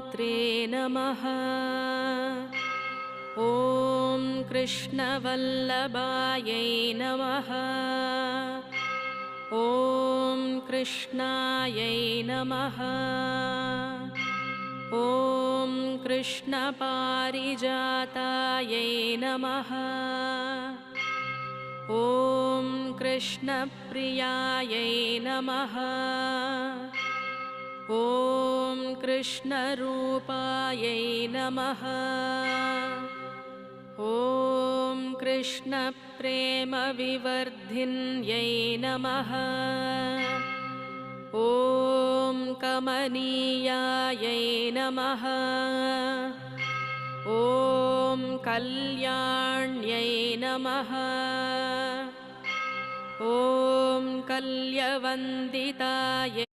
मात्रे नमः। ॐ कृष्णवल्लभायै नमः। ॐ कृष्णायै नमः। ॐ कृष्णपारिजातायै नमः। ॐ कृष्णप्रियायै नमः। ॐ कृष्णरूपायै नमः। ॐ कृष्णप्रेमविवर्धिन्यै नमः। ॐ कमनीयायै नमः। ॐ कल्याण्यै नमः। ॐ कल्यवन्दितायै